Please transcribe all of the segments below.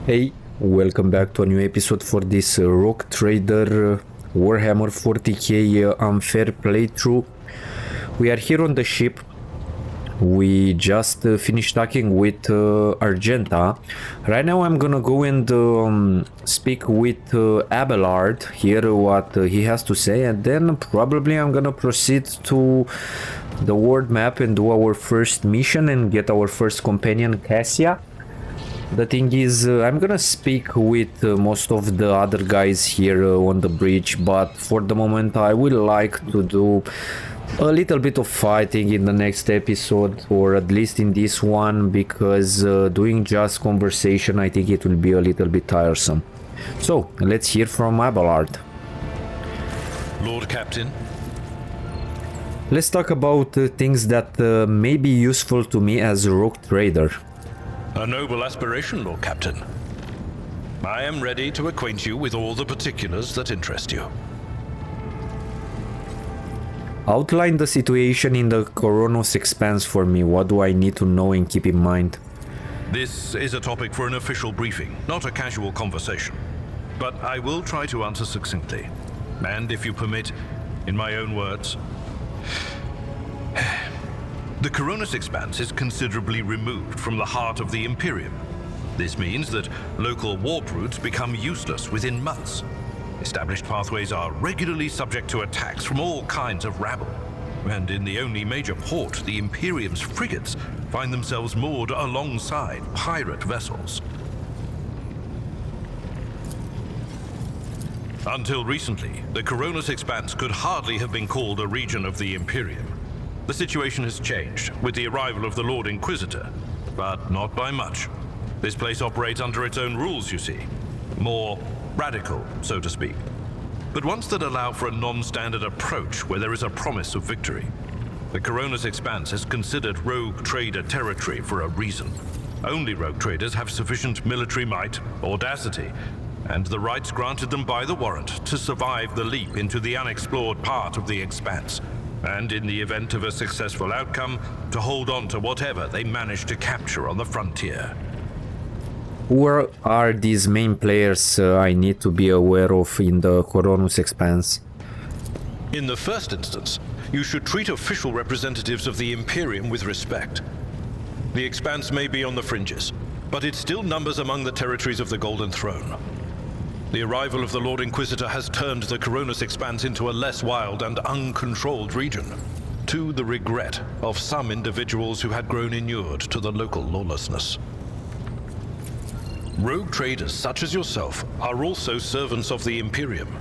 Hey, welcome back to a new episode for this Rock Trader Warhammer 40k unfair playthrough. We are here on the ship. We just finished talking with Argenta. Right now I'm gonna go and speak with Abelard, hear what he has to say, and then probably I'm gonna proceed to the world map and do our first mission and get our first companion, Cassia. The thing is, I'm gonna speak with most of the other guys here on the bridge, but for the moment I would like to do a little bit of fighting in the next episode, or at least in this one, because doing just conversation, I think it will be a little bit tiresome. So, let's hear from Abelard. Lord Captain. Let's talk about things that may be useful to me as a rogue trader. A noble aspiration, Lord Captain. I am ready to acquaint you with all the particulars that interest you. Outline the situation in the Coronos Expanse for me. What do I need to know and keep in mind? This is a topic for an official briefing, not a casual conversation. But I will try to answer succinctly. And if you permit, in my own words. The Coronos Expanse is considerably removed from the heart of the Imperium. This means that local warp routes become useless within months. Established pathways are regularly subject to attacks from all kinds of rabble. And in the only major port, the Imperium's frigates find themselves moored alongside pirate vessels. Until recently, the Coronos Expanse could hardly have been called a region of the Imperium. The situation has changed with the arrival of the Lord Inquisitor, but not by much. This place operates under its own rules, you see. More radical, so to speak. But ones that allow for a non-standard approach where there is a promise of victory. The Coronos Expanse is considered rogue trader territory for a reason. Only rogue traders have sufficient military might, audacity, and the rights granted them by the warrant to survive the leap into the unexplored part of the Expanse. And in the event of a successful outcome, to hold on to whatever they manage to capture on the frontier. Who are these main players I need to be aware of in the Coronos Expanse? In the first instance, you should treat official representatives of the Imperium with respect. The Expanse may be on the fringes, but it still numbers among the territories of the Golden Throne. The arrival of the Lord Inquisitor has turned the Coronos Expanse into a less wild and uncontrolled region, to the regret of some individuals who had grown inured to the local lawlessness. Rogue traders such as yourself are also servants of the Imperium.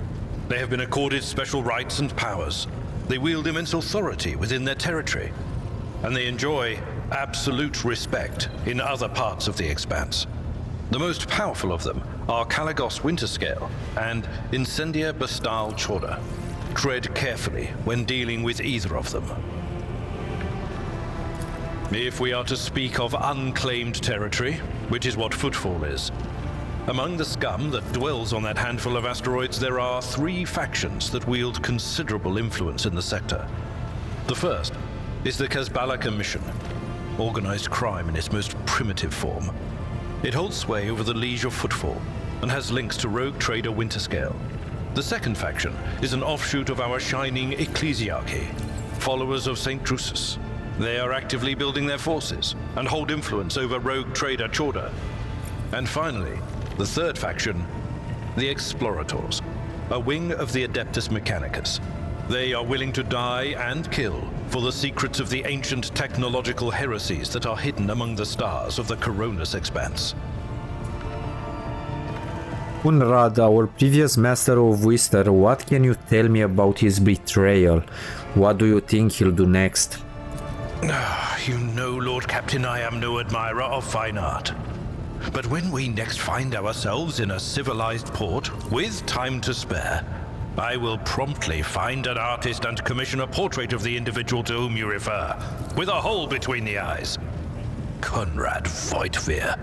They have been accorded special rights and powers. They wield immense authority within their territory, and they enjoy absolute respect in other parts of the Expanse. The most powerful of them are Caligos Winterscale and Incendia Bastal Chorda. Tread carefully when dealing with either of them. If we are to speak of unclaimed territory, which is what Footfall is, among the scum that dwells on that handful of asteroids, there are three factions that wield considerable influence in the sector. The first is the Kazbala Commission, organized crime in its most primitive form. It holds sway over the Liege of Footfall and has links to rogue trader Winterscale. The second faction is an offshoot of our shining ecclesiarchy, followers of St. Drusus. They are actively building their forces and hold influence over rogue trader Chorda. And finally, the third faction, the Explorators, a wing of the Adeptus Mechanicus. They are willing to die and kill for the secrets of the ancient technological heresies that are hidden among the stars of the Coronos Expanse. Unrad, our previous Master of Wister, what can you tell me about his betrayal? What do you think he'll do next? You know, Lord Captain, I am no admirer of fine art. But when we next find ourselves in a civilized port, with time to spare, I will promptly find an artist and commission a portrait of the individual to whom you refer, with a hole between the eyes. Conrad Voigtveer.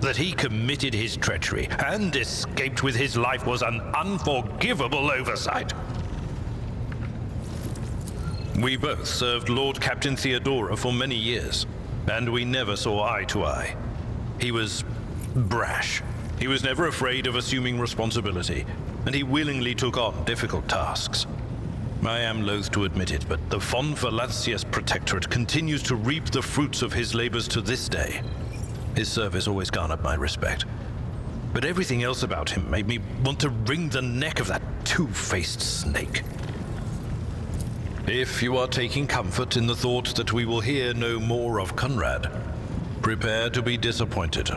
That he committed his treachery and escaped with his life was an unforgivable oversight. We both served Lord Captain Theodora for many years, and we never saw eye to eye. He was brash, He was never afraid of assuming responsibility, and he willingly took on difficult tasks. I am loath to admit it, but the von Valancius Protectorate continues to reap the fruits of his labors to this day. His service always garnered my respect. But everything else about him made me want to wring the neck of that two-faced snake. If you are taking comfort in the thought that we will hear no more of Conrad, prepare to be disappointed.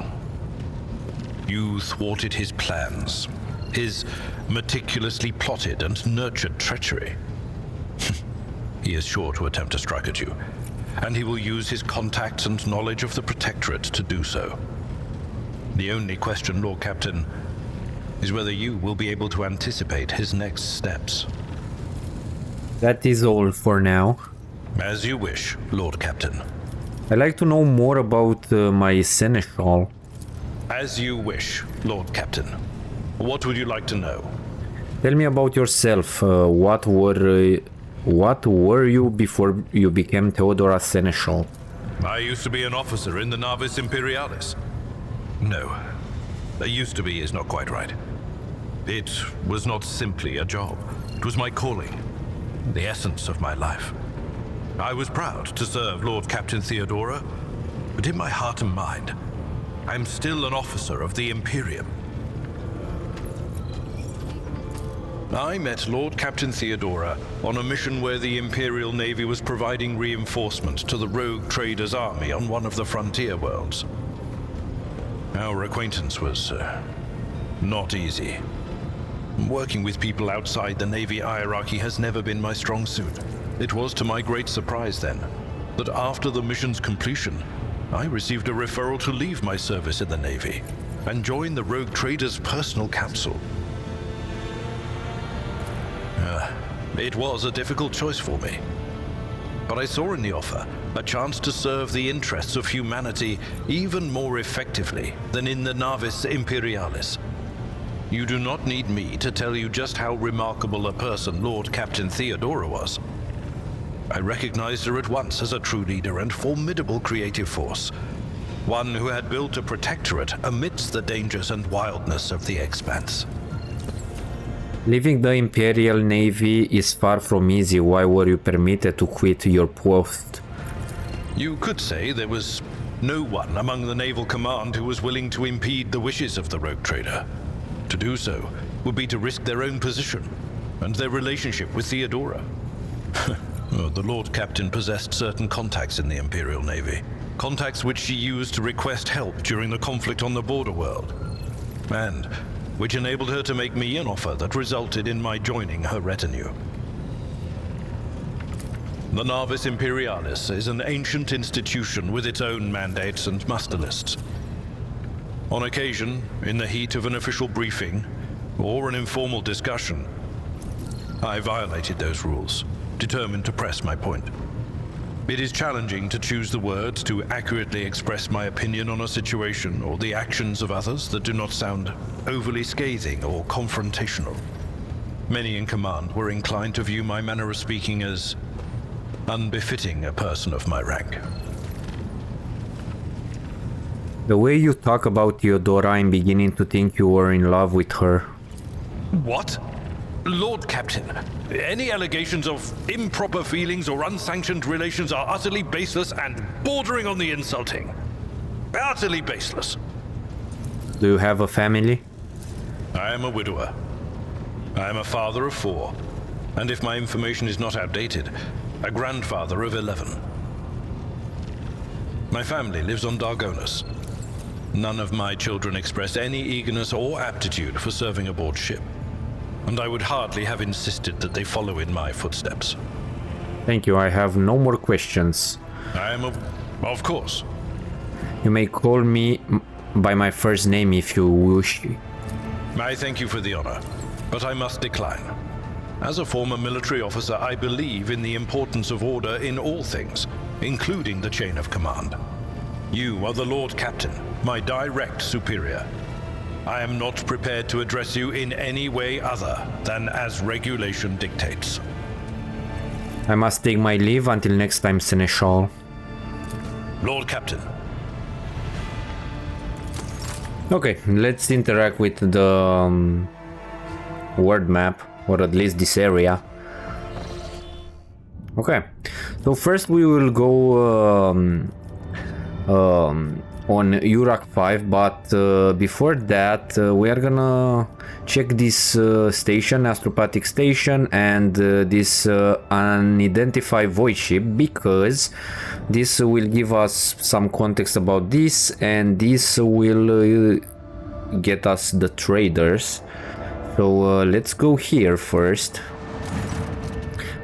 You thwarted his plans, his meticulously plotted and nurtured treachery. He is sure to attempt to strike at you, and he will use his contacts and knowledge of the Protectorate to do so. The only question, Lord Captain, is whether you will be able to anticipate his next steps. That is all for now. As you wish, Lord Captain. I'd like to know more about my seneschal. As you wish, Lord Captain. What would you like to know? Tell me about yourself. What were you before you became Theodora Seneschal? I used to be an officer in the Navis Imperialis. No, used to be is not quite right. It was not simply a job. It was my calling, the essence of my life. I was proud to serve Lord Captain Theodora, but in my heart and mind, I am still an officer of the Imperium. I met Lord Captain Theodora on a mission where the Imperial Navy was providing reinforcement to the rogue traders' army on one of the frontier worlds. Our acquaintance was not easy. Working with people outside the Navy hierarchy has never been my strong suit. It was to my great surprise then, that after the mission's completion, I received a referral to leave my service in the Navy and join the rogue trader's personal capsule. It was a difficult choice for me, but I saw in the offer a chance to serve the interests of humanity even more effectively than in the Navis Imperialis. You do not need me to tell you just how remarkable a person Lord Captain Theodora was. I recognized her at once as a true leader and formidable creative force, one who had built a protectorate amidst the dangers and wildness of the expanse. Leaving the Imperial Navy is far from easy. Why were you permitted to quit your post? You could say there was no one among the naval command who was willing to impede the wishes of the rogue trader. To do so would be to risk their own position and their relationship with Theodora. The Lord Captain possessed certain contacts in the Imperial Navy, contacts which she used to request help during the conflict on the border world, and which enabled her to make me an offer that resulted in my joining her retinue. The Navis Imperialis is an ancient institution with its own mandates and muster lists. On occasion, in the heat of an official briefing or an informal discussion, I violated those rules, determined to press my point. It is challenging to choose the words to accurately express my opinion on a situation or the actions of others that do not sound overly scathing or confrontational. Many in command were inclined to view my manner of speaking as unbefitting a person of my rank. The way you talk about Theodora, I'm beginning to think you were in love with her. What? Lord Captain, any allegations of improper feelings or unsanctioned relations are utterly baseless and bordering on the insulting. Utterly baseless. Do you have a family? I am a widower. I am a father of 4, and if my information is not outdated, a grandfather of 11. My family lives on Dargonus. None of my children express any eagerness or aptitude for serving aboard ship, and I would hardly have insisted that they follow in my footsteps. Thank you, I have no more questions. Of course. You may call me by my first name if you wish. I thank you for the honor, but I must decline. As a former military officer, I believe in the importance of order in all things, including the chain of command. You are the Lord Captain, my direct superior. I am not prepared to address you in any way other than as regulation dictates. I must take my leave until next time, Seneschal. Lord Captain. Okay, let's interact with the world map, or at least this area. Okay, so first we will go on Urak 5, but before that we are gonna check this station, astropathic station, and this unidentified void ship, because this will give us some context about this, and this will get us the traders. So let's go here first.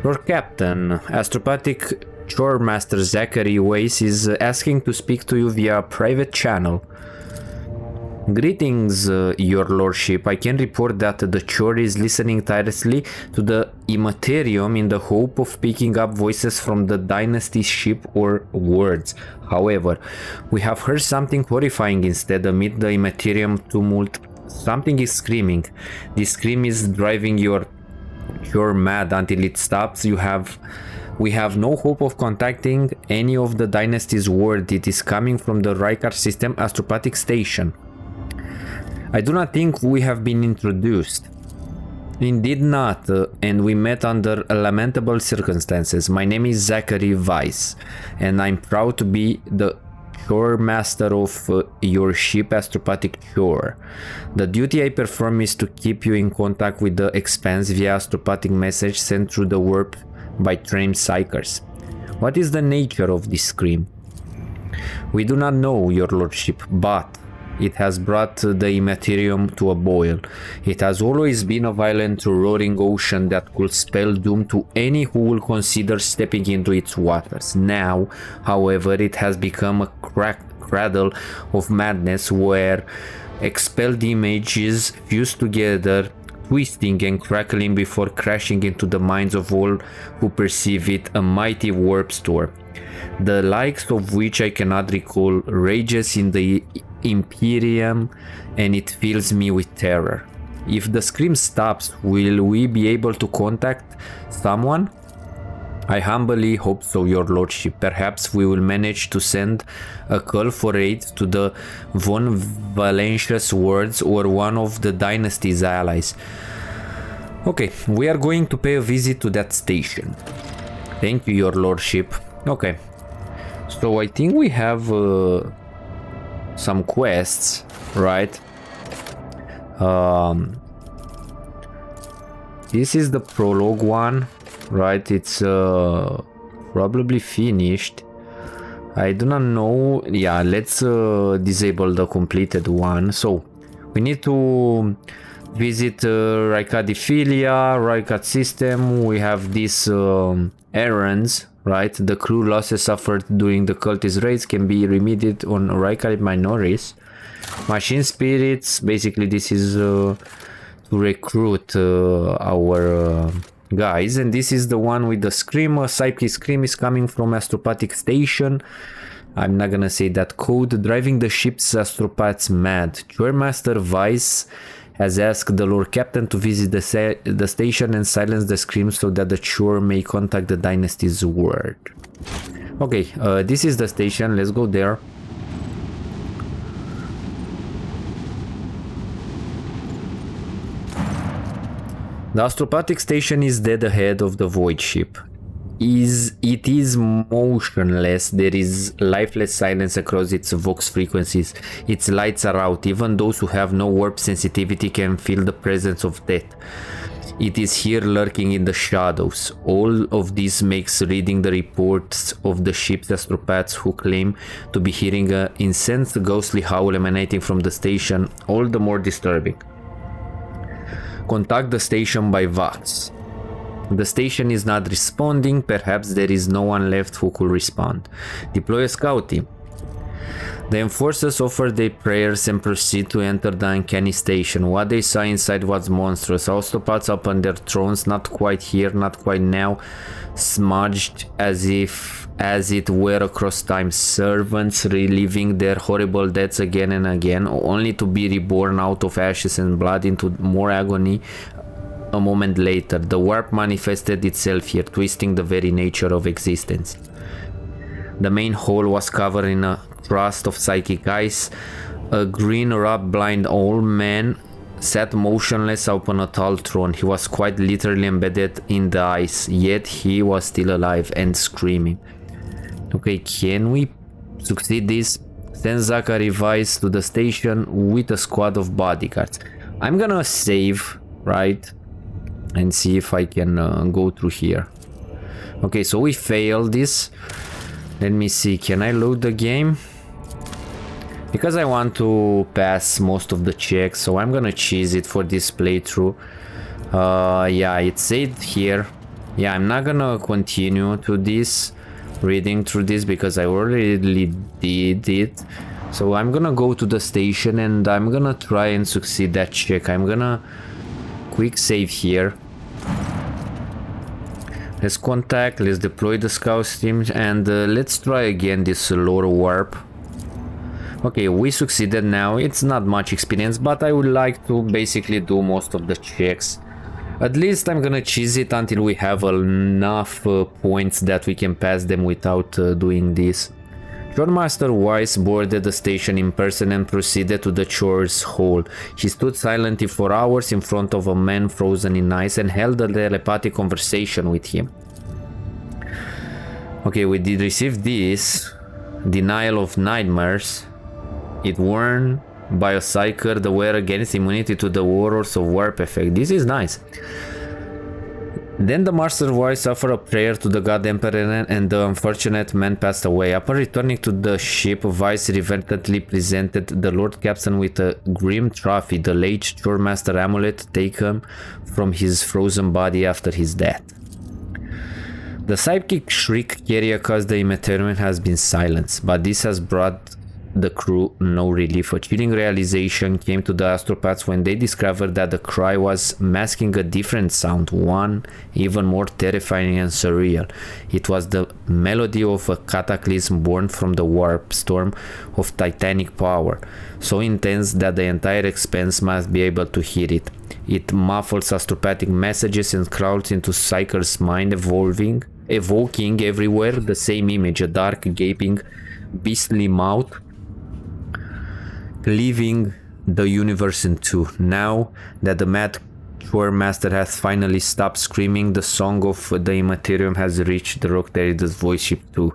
Lord Captain, astropathic chore master Zachary Weiss is asking to speak to you via private channel. Greetings, your lordship. I can report that the chore is listening tirelessly to the Immaterium in the hope of picking up voices from the dynasty ship or words. However, we have heard something horrifying instead amid the Immaterium tumult. Something is screaming. This scream is driving your chore mad. Until it stops, we have no hope of contacting any of the dynasty's word. It is coming from the Rykar system astropathic station. I do not think we have been introduced. Indeed not, and we met under lamentable circumstances. My name is Zachary Weiss, and I'm proud to be the chore master of your ship astropathic chore. The duty I perform is to keep you in contact with the expanse via astropathic message sent through the warp by trained psychers. What is the nature of this scream? We do not know, your lordship, but it has brought the Immaterium to a boil. It has always been a violent, roaring ocean that could spell doom to any who will consider stepping into its waters. Now, however, it has become a cradle of madness where expelled images fuse together, twisting and crackling before crashing into the minds of all who perceive it, a mighty warp storm, the likes of which I cannot recall, rages in the Imperium, and it fills me with terror. If the scream stops, will we be able to contact someone? I humbly hope so, your lordship. Perhaps we will manage to send a call for aid to the von Valentius wards or one of the dynasty's allies. Okay, we are going to pay a visit to that station. Thank you, your lordship. Okay, so I think we have some quests, right? This is the prologue one, right? It's probably finished. I do not know. Yeah, let's disable the completed one. So we need to visit Rykadiphilia, Rykat system. We have these errands, right? The crew losses suffered during the cultist raids can be remedied on Rykad minorities. Machine spirits, basically this is to recruit our guys, and this is the one with the scream. Psyche scream is coming from astropathic station. I'm not gonna say that code. Driving the ship's astropaths mad. Chore Master Weiss has asked the Lord Captain to visit the station and silence the screams so that the chore may contact the dynasty's word. Okay, this is the station. Let's go there. The astropathic station is dead ahead of the void ship. It is motionless. There is lifeless silence across its vox frequencies. Its lights are out. Even those who have no warp sensitivity can feel the presence of death. It is here lurking in the shadows. All of this makes reading the reports of the ship's astropaths who claim to be hearing an incensed ghostly howl emanating from the station all the more disturbing. Contact the station by Vox. The station is not responding. Perhaps there is no one left who could respond. Deploy a scout team. The enforcers offer their prayers and proceed to enter the uncanny station. What they saw inside was monstrous. Astropaths up on their thrones, not quite here, not quite now, smudged as it were across time. Servants reliving their horrible deaths again and again, only to be reborn out of ashes and blood into more agony a moment later. The warp manifested itself here, twisting the very nature of existence. The main hall was covered in a crust of psychic ice. A green rob-blind old man sat motionless upon a tall throne. He was quite literally embedded in the ice, yet he was still alive and screaming. Okay, can we succeed this? Send Zachary Weiss to the station with a squad of bodyguards. I'm gonna save, right? And see if I can go through here. Okay, so we failed this. Let me see, can I load the game? Because I want to pass most of the checks, so I'm gonna cheese it for this playthrough. Yeah, it said here. Yeah, I'm not gonna continue to this, reading through this, because I already did it. So I'm gonna go to the station and I'm gonna try and succeed that check. I'm gonna quick save here. Let's contact, let's deploy the scout team, and let's try again this lore warp. Okay, we succeeded now. It's not much experience, but I would like to basically do most of the checks. At least I'm gonna cheese it until we have enough points that we can pass them without doing this. Shortmaster Weiss boarded the station in person and proceeded to the chores hall. He stood silently for hours in front of a man frozen in ice and held a telepathic conversation with him. Okay, we did receive this. Denial of Nightmares. It worn by a Psyker, the wear against immunity to the horrors of warp effect. This is nice. Then the Master Voice offered a prayer to the God Emperor and the unfortunate man passed away. Upon returning to the ship, Vice reverently presented the Lord Captain with a grim trophy, the late Shoremaster amulet taken from his frozen body after his death. The psychic shriek carrier caused the Immaterium has been silenced, but this has brought the crew no relief. A chilling realization came to the astropaths when they discovered that the cry was masking a different sound, one even more terrifying and surreal. It was the melody of a cataclysm born from the warp storm of titanic power, so intense that the entire expanse must be able to hear it. It muffles astropathic messages and crawls into Psyker's mind, evoking everywhere the same image, a dark, gaping, beastly mouth, leaving the universe in two. Now that the Mad Chore Master has finally stopped screaming, the song of the Immaterium has reached the Rock Trader's voice ship too.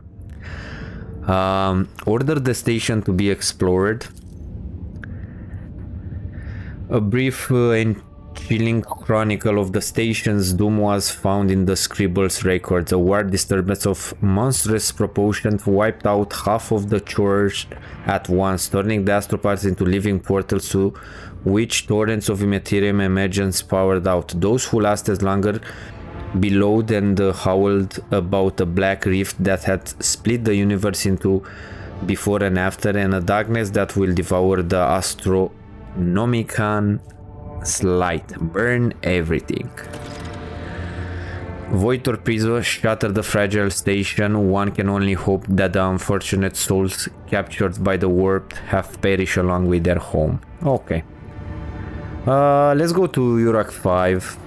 Order the station to be explored. A brief and chilling chronicle of the station's doom was found in the Scribble's records. A war disturbance of monstrous proportions wiped out half of the chores at once, turning the astropaths into living portals to which torrents of Immaterium emergence poured out. Those who lasted longer bellowed and howled about a black rift that had split the universe into before and a darkness that will devour the Astronomicon Slight, burn everything. Void torpedoes shatter the fragile station. One can only hope that the unfortunate souls captured by the warp have perished along with their home. Okay. Let's go to Urak 5.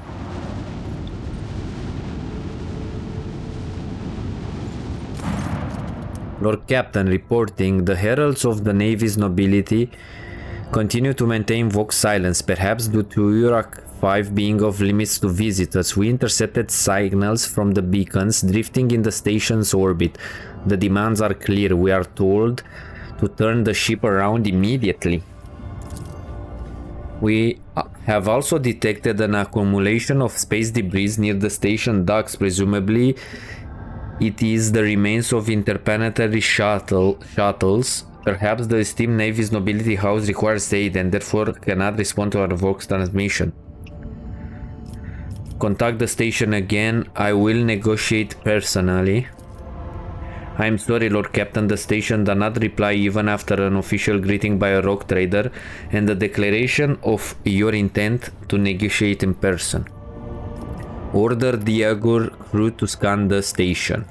Lord Captain reporting, the heralds of the Navy's nobility continue to maintain vogue silence, perhaps due to Urak 5 being off limits to visitors. We intercepted signals from the beacons drifting in the station's orbit. The demands are clear. We are told to turn the ship around immediately. We have also detected an accumulation of space debris near the station docks. Presumably, it is the remains of interplanetary shuttles. Perhaps the esteemed Navy's nobility house requires aid and therefore cannot respond to our Vox transmission. Contact the station again. I will negotiate personally. I am sorry, Lord Captain, the station does not reply even after an official greeting by a rock trader and the declaration of your intent to negotiate in person. Order the Agur crew to scan the station.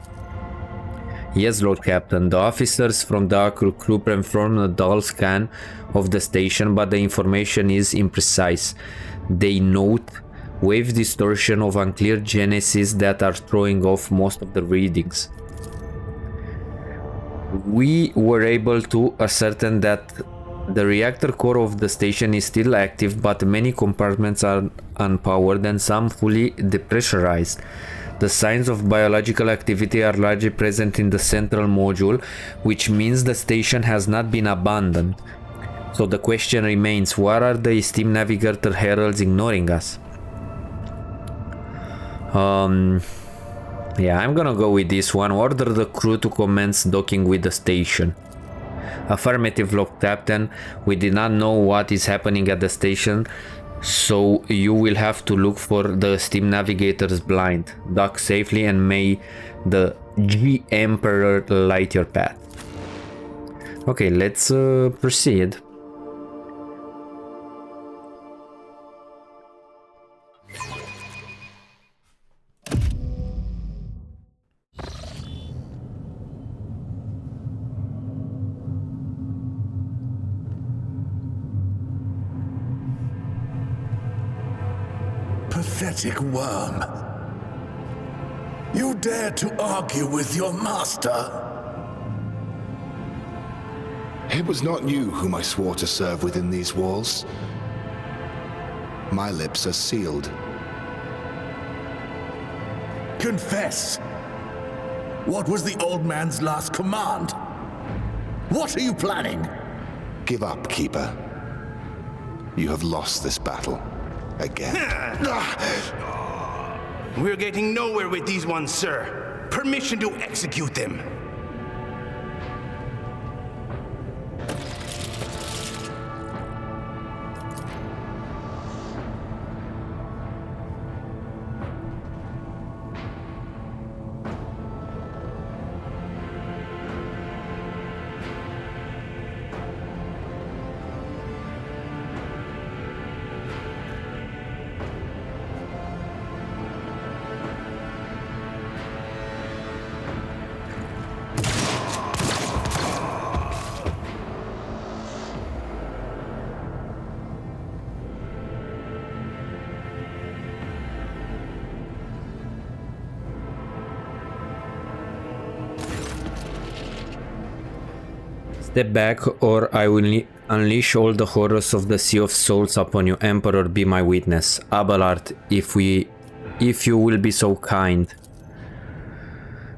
Yes, Lord Captain, the officers from the Agur crew performed a dull scan of the station, but the information is imprecise. They note wave distortion of unclear genesis that are throwing off most of the readings. We were able to ascertain that The reactor core of the station is still active, but many compartments are unpowered and some fully depressurized. The signs of biological activity are largely present in the central module, which means the station has not been abandoned. So the question remains, what are the esteemed navigator heralds ignoring us? Yeah, I'm gonna go with this one. Order the crew to commence docking with the station. Affirmative, Lord Captain. We did not know what is happening at the station, so you will have to look for the steam navigator's blind. Dock safely and may the G Emperor light your path. Okay, let's proceed. Pathetic worm. You dare to argue with your master? It was not you whom I swore to serve within these walls. My lips are sealed. Confess. What was the old man's last command? What are you planning? Give up, Keeper. You have lost this battle. Again. We're getting nowhere with these ones, sir. Permission to execute them. Step back, or I will unleash all the horrors of the Sea of Souls upon you. Emperor, be my witness. Abelard, if you will be so kind.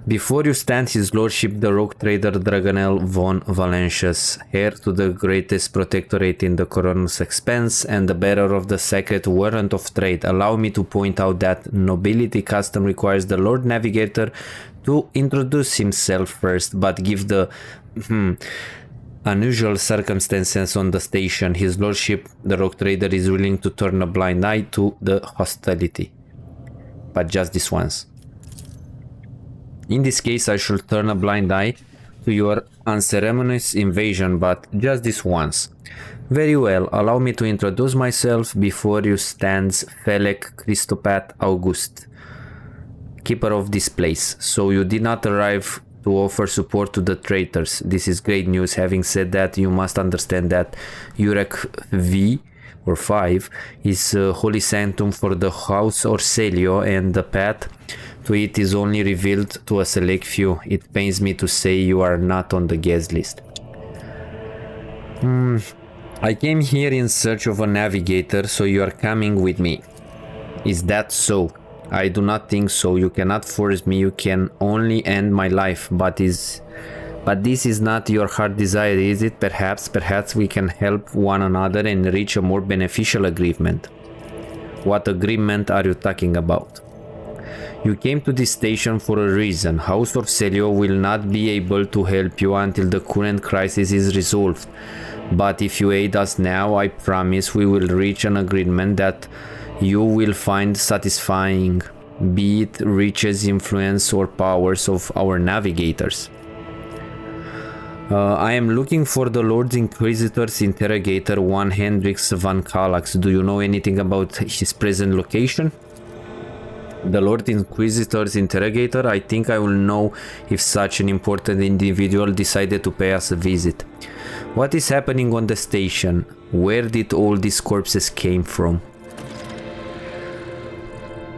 Before you stand his lordship, the rogue trader Dragonel von Valentius, heir to the greatest protectorate in the coroner's expense and the bearer of the sacred warrant of trade. Allow me to point out that nobility custom requires the Lord Navigator to introduce himself first, but give the unusual circumstances on the station, his lordship, the rogue trader, is willing to turn a blind eye to the hostility. But just this once. In this case, I shall turn a blind eye to your unceremonious invasion, but just this once. Very well, allow me to introduce myself. Before you stands Felek Christopat August, keeper of this place. So you did not arrive to offer support to the traitors. This is great news. Having said that, you must understand that Urek V or 5 is holy sanctum for the house Orselio, and the path to it is only revealed to a select few. It pains me to say you are not on the guest list. I came here in search of a navigator, so you are coming with me. Is that so? I do not think so. You cannot force me. You can only end my life. But this is not your heart desire, is it? Perhaps we can help one another and reach a more beneficial agreement. What agreement are you talking about? You came to this station for a reason. House Orselio will not be able to help you until the current crisis is resolved. But if you aid us now, I promise we will reach an agreement that you will find satisfying, be it riches, influence, or powers of our navigators. I am looking for the Lord Inquisitor's interrogator, one Hendrix van Kallax. Do you know anything about his present location? The Lord Inquisitor's interrogator? I think I will know if such an important individual decided to pay us a visit. What is happening on the station? Where did all these corpses came from?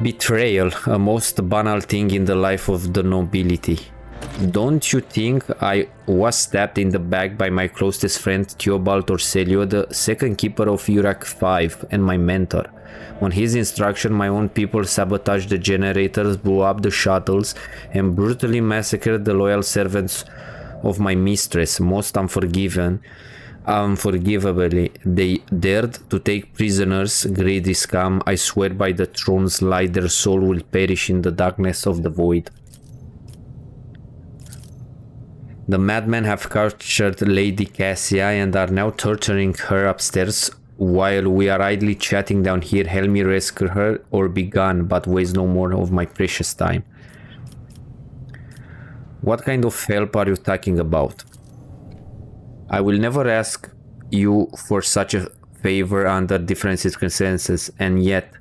Betrayal, a most banal thing in the life of the nobility. Don't you think I was stabbed in the back by my closest friend Theobald Orselio, the second keeper of Urak 5 and my mentor? On his instruction, my own people sabotaged the generators, blew up the shuttles, and brutally massacred the loyal servants of my mistress, most unforgivably. They dared to take prisoners, greedy scum. I swear by the throne's light their soul will perish in the darkness of the void. The madmen have captured Lady Cassia and are now torturing her upstairs. While we are idly chatting down here, help me rescue her or be gone, but waste no more of my precious time. What kind of help are you talking about? I will never ask you for such a favor under different circumstances, and yet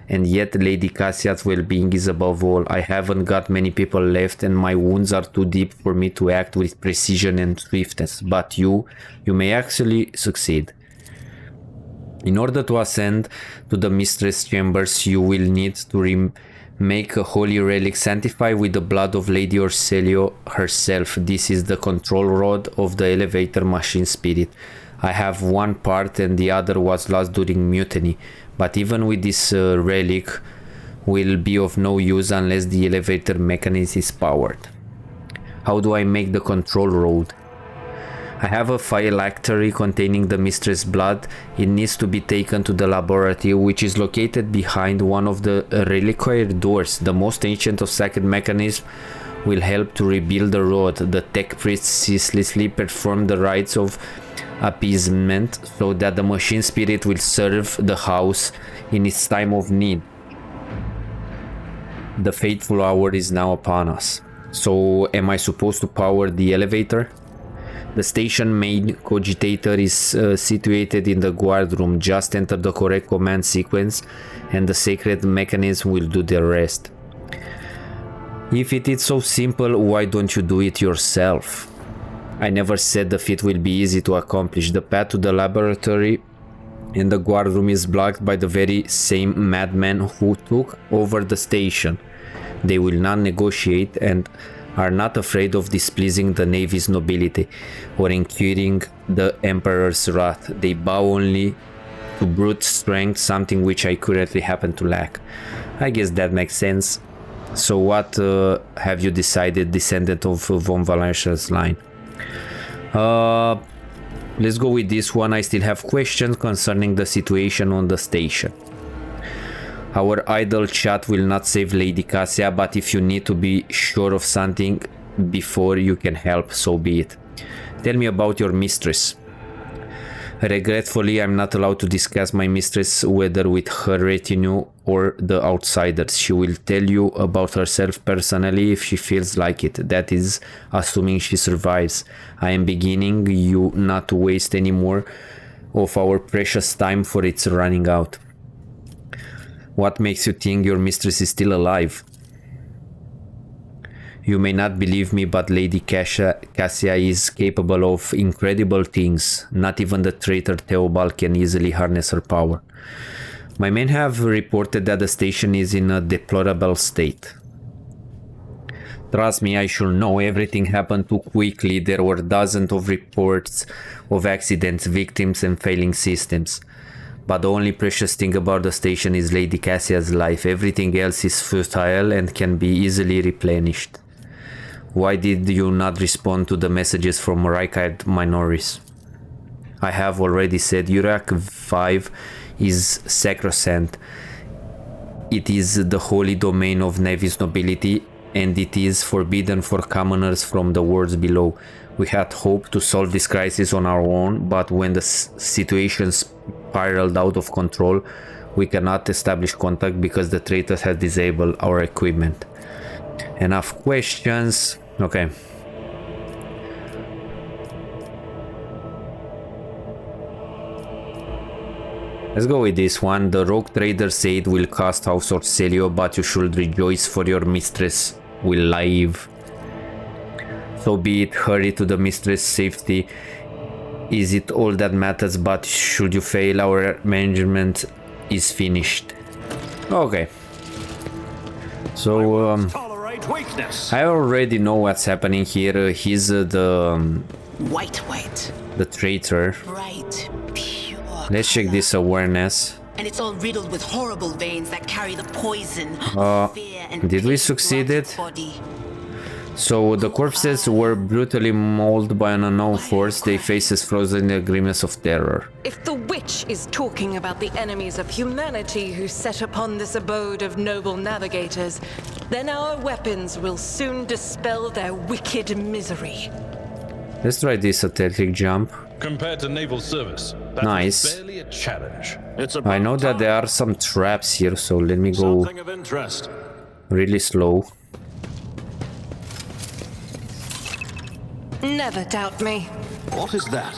Lady Cassia's well-being is above all. I haven't got many people left and my wounds are too deep for me to act with precision and swiftness, but you may actually succeed. In order to ascend to the mistress chambers, you will need to make a holy relic sanctified with the blood of Lady Orselio herself. This is the control rod of the elevator machine spirit. I have one part and the other was lost during mutiny, but even with this relic will be of no use unless the elevator mechanism is powered. How do I make the control rod? I have a phylactery containing the mistress blood. It needs to be taken to the laboratory, which is located behind one of the reliquary doors. The most ancient of sacred mechanisms will help to rebuild the rod. The tech priests ceaselessly perform the rites of appeasement so that the machine spirit will serve the house in its time of need. The fateful hour is now upon us. So, am I supposed to power the elevator? The station main cogitator is situated in the guard room. Just enter the correct command sequence and the sacred mechanism will do the rest. If it is so simple, why don't you do it yourself? I never said the feat will be easy to accomplish. The path to the laboratory and the guard room is blocked by the very same madmen who took over the station. They will not negotiate and are not afraid of displeasing the Navy's nobility or incurring the Emperor's wrath. They bow only to brute strength, something which I currently happen to lack. I guess that makes sense. So what have you decided, descendant of von Valentia's line? Let's go with this one. I still have questions concerning the situation on the station. Our idle chat will not save Lady Cassia, but if you need to be sure of something before you can help, so be it. Tell me about your mistress. Regretfully, I'm not allowed to discuss my mistress, whether with her retinue or the outsiders. She will tell you about herself personally if she feels like it. That is, assuming she survives. I am beginning you not to waste any more of our precious time, for it's running out. What makes you think your mistress is still alive? You may not believe me, but Lady Cassia is capable of incredible things. Not even the traitor Theobald can easily harness her power. My men have reported that the station is in a deplorable state. Trust me, I should know. Everything happened too quickly. There were dozens of reports of accidents, victims and failing systems. But the only precious thing about the station is Lady Cassia's life. Everything else is futile and can be easily replenished. Why did you not respond to the messages from Rykard Minoris? I have already said Urak 5 is sacrosanct. It is the holy domain of Navy's nobility and it is forbidden for commoners from the worlds below. We had hoped to solve this crisis on our own, but when the situation spiraled out of control, we cannot establish contact because the traitor has disabled our equipment. Enough questions. Okay. Let's go with this one. The rogue trader said will cost House Orselio, but you should rejoice, for your mistress will live. So be it. Hurry to the mistress' safety. Is it all that matters? But should you fail, our management is finished. Okay. So great weakness. I already know what's happening here. He's White. the traitor. Bright, pure. Let's check this awareness. And it's all riddled with horrible veins that carry the poison. Fear and Did we pain succeed throughout its it? body. So the corpses were brutally mauled by an unknown force, their faces frozen in a grimace of terror. If the witch is talking about the enemies of humanity who set upon this abode of noble navigators, then our weapons will soon dispel their wicked misery. Let's try this athletic jump. Compared to naval service, that Nice. was barely a challenge. I know that there are some traps here, so let me go Something of interest. really slow. Never doubt me. What is that?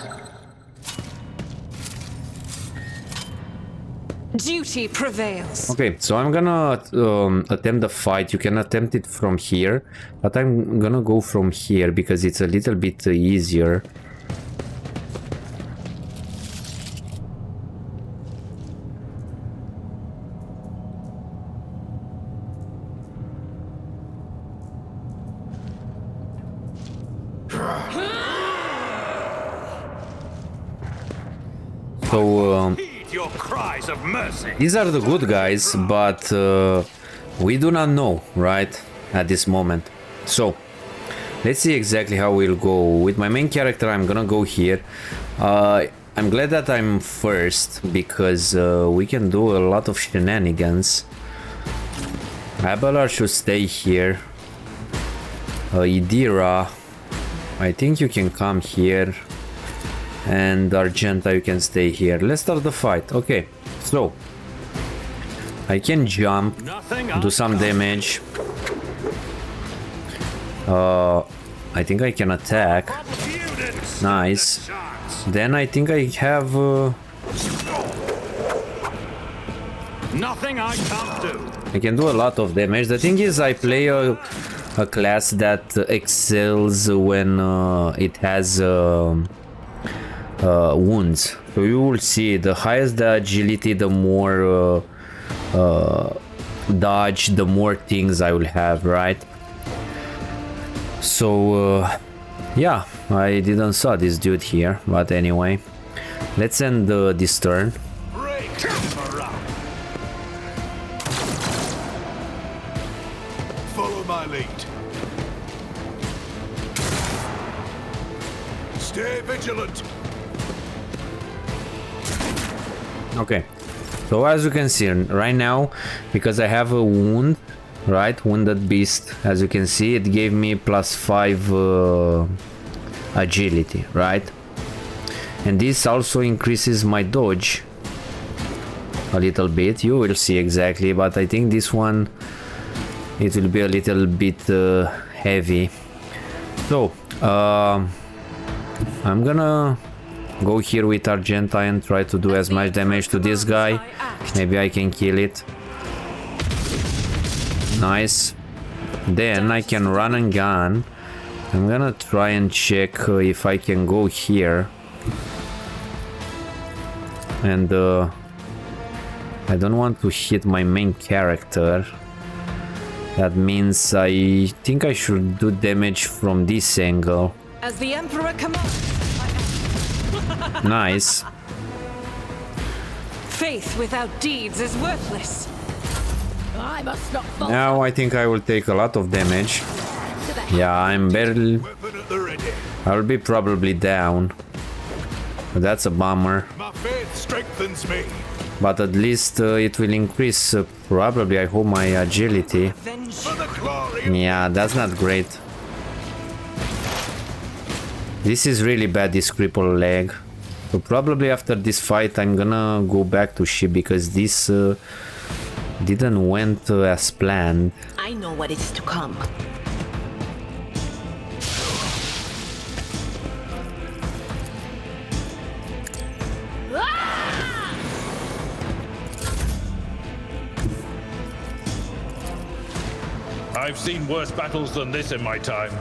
Duty prevails. Okay, so I'm gonna attempt the fight. You can attempt it from here, but I'm gonna go from here because it's a little bit easier. So Heed your cries of mercy. these are the good guys, but we do not know, right, at this moment. So let's see exactly how we'll go. With my main character, I'm gonna go here. I'm glad that I'm first because we can do a lot of shenanigans. Abelar should stay here. Idira, I think you can come here. And Argenta, you can stay here. Let's start the fight. Okay, so I can jump, do some damage. I think I can attack. Nice. Then I think I have Nothing I can't do. I can do a lot of damage. The thing is, I play a class that excels when it has wounds. So you will see, the higher the agility, the more dodge, the more things I will have, right? So yeah, I didn't saw this dude here, but anyway, let's end this turn. Break him around. Follow my lead. Stay vigilant. Okay, so as you can see right now, because I have a wound, right, wounded beast, as you can see, it gave me +5 agility, right, and this also increases my dodge a little bit. You will see exactly, but I think this one, it will be a little bit heavy. So I'm gonna go here with Argenta and try to do as much damage to this guy. Maybe I can kill it. Nice. Then I can run and gun. I'm gonna try and check if I can go here. And I don't want to hit my main character. That means I think I should do damage from this angle. As the Emperor commands, Nice. faith without deeds is worthless. I must not fall. Now I think I will take a lot of damage. Yeah, I'm barely... Weapon at the ready. I'll be probably down. That's a bummer. My faith strengthens me. But at least it will increase, probably, I hope, my agility. Avenge. For the glory. Yeah, that's not great. This is really bad, this crippled leg. So probably after this fight I'm gonna go back to ship because this didn't went as planned. I know what is to come. I've seen worse battles than this in my time.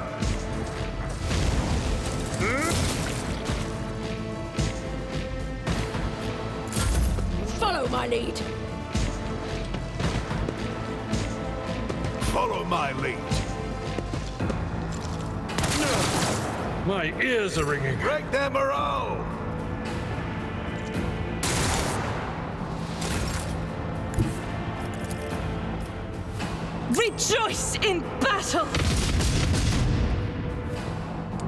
Follow my lead. Follow my lead. My ears are ringing. Break their morale! Rejoice in battle!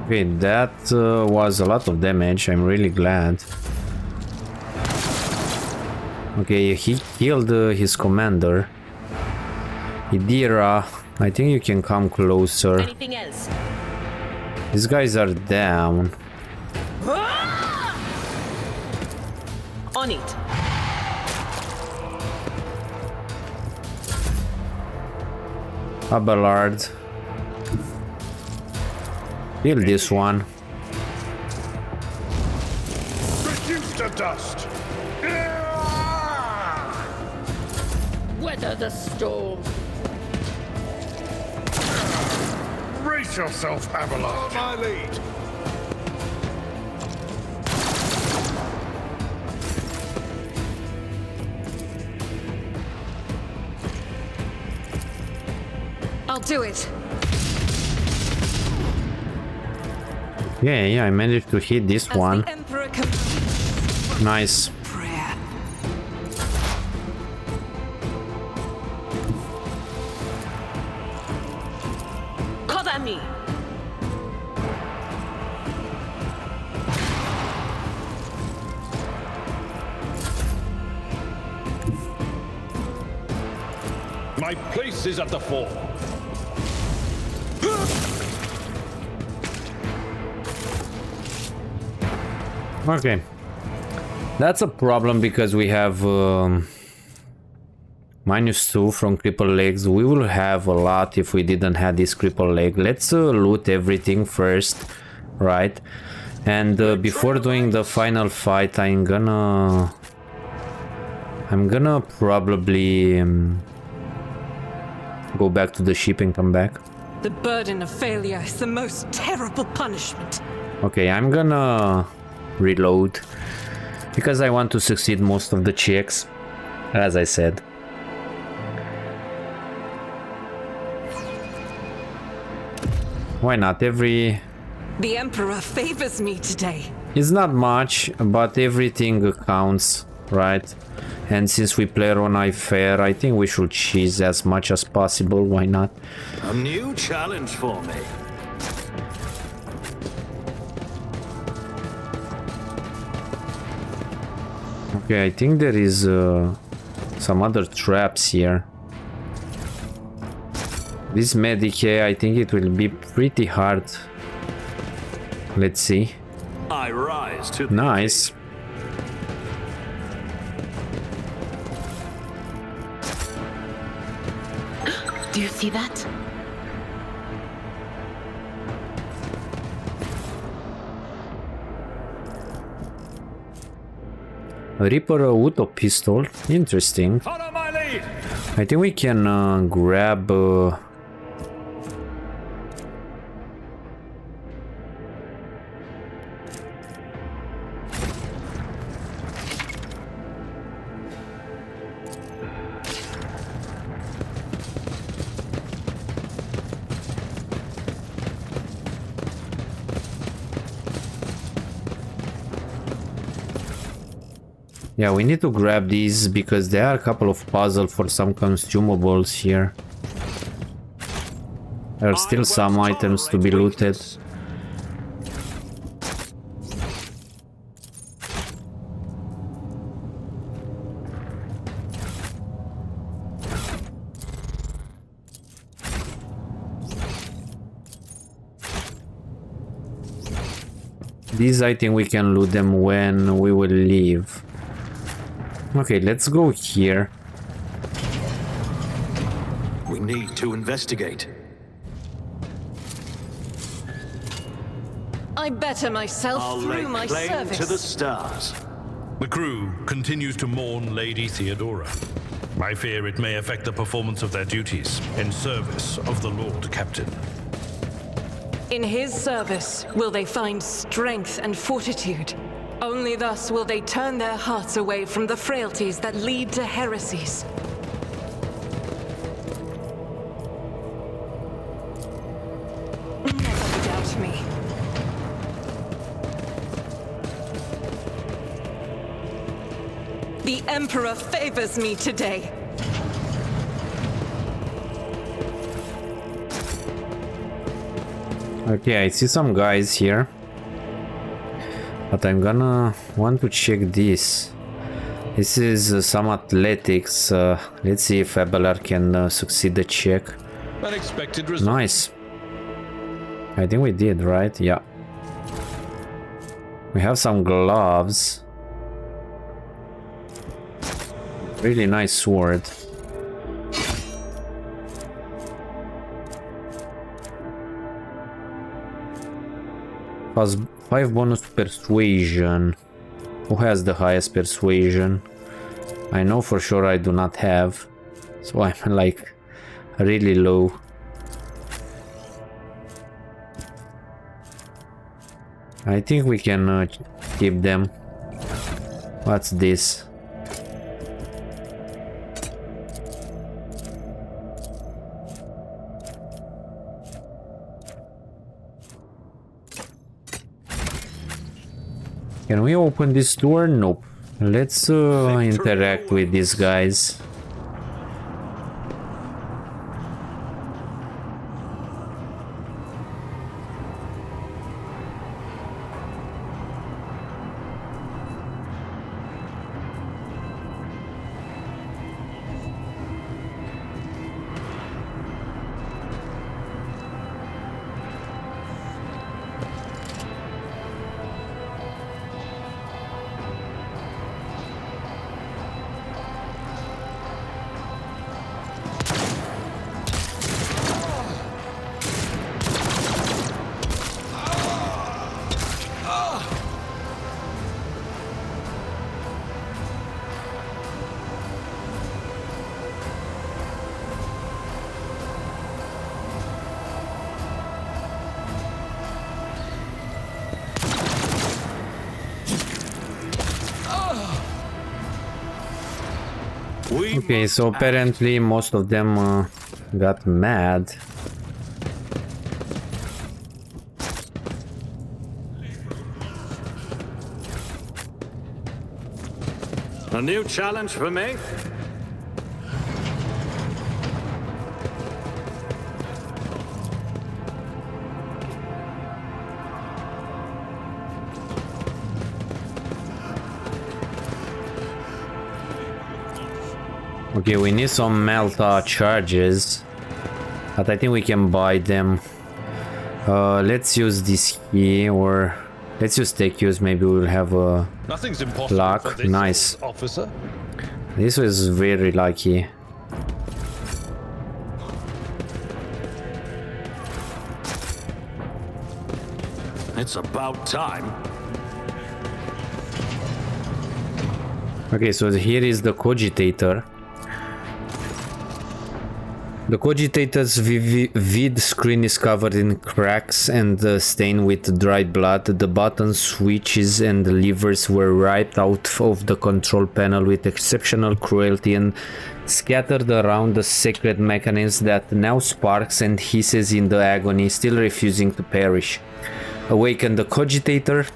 Okay, that was a lot of damage. I'm really glad. Okay, he killed his commander. Idira, I think you can come closer. Anything else? These guys are down. On it. Abelard. Kill this one. Reduce to dust. Weather the storm. Brace yourself, Abelard. My lead. I'll do it. Yeah, I managed to hit this As one. the Emperor commands. Nice. Prayer. Cover me. My place is at the fore. Okay. That's a problem because we have -2 from crippled legs. We will have a lot if we didn't have this crippled leg. Let's loot everything first, right? And before doing the final fight, I'm gonna probably go back to the ship and come back. The burden of failure is the most terrible punishment. Okay, I'm gonna reload because I want to succeed most of the checks, as I said. Why not? The Emperor favors me today. It's not much, but everything counts, right? And since we play on fair, I think we should cheese as much as possible. Why not? A new challenge for me. Okay, I think there is some other traps here. This Medicae, I think it will be pretty hard. Let's see. I rise to the Nice. Do you see that? A Reaper auto pistol. Interesting. Follow my lead. I think we can grab... Yeah, we need to grab these because there are a couple of puzzles for some consumables here. There are still some items to be looted. These I think we can loot them when we will leave. Okay, let's go here. We need to investigate. I better myself I'll lay through my claim service. to the stars. The crew continues to mourn Lady Theodora. I fear it may affect the performance of their duties in service of the Lord Captain. In his service, will they find strength and fortitude? Only thus will they turn their hearts away from the frailties that lead to heresies. Never doubt me. The Emperor favors me today. Okay, I see some guys here. But I'm gonna want to check this. This is some athletics. Let's see if Abelard can succeed the check. Unexpected result. Nice. I think we did, right? Yeah. We have some gloves. Really nice sword. Plus 5 bonus persuasion. Who has the highest persuasion? I know for sure I do not have. So I'm like really low. I think we can keep them. What's this? Can we open this door? Nope. Let's interact with these guys. Okay, so apparently most of them got mad. A new challenge for me? Okay, we need some Malta charges, but I think we can buy them. Let's use this key, or let's use take use. Maybe we'll have a Nothing's impossible luck. for this Nice. officer. This was very lucky. It's about time. Okay, so here is the cogitator. The cogitator's vid screen is covered in cracks and stained with dried blood. The buttons, switches and levers were ripped out of the control panel with exceptional cruelty and scattered around the sacred mechanism that now sparks and hisses in the agony, still refusing to perish. Awaken the cogitator.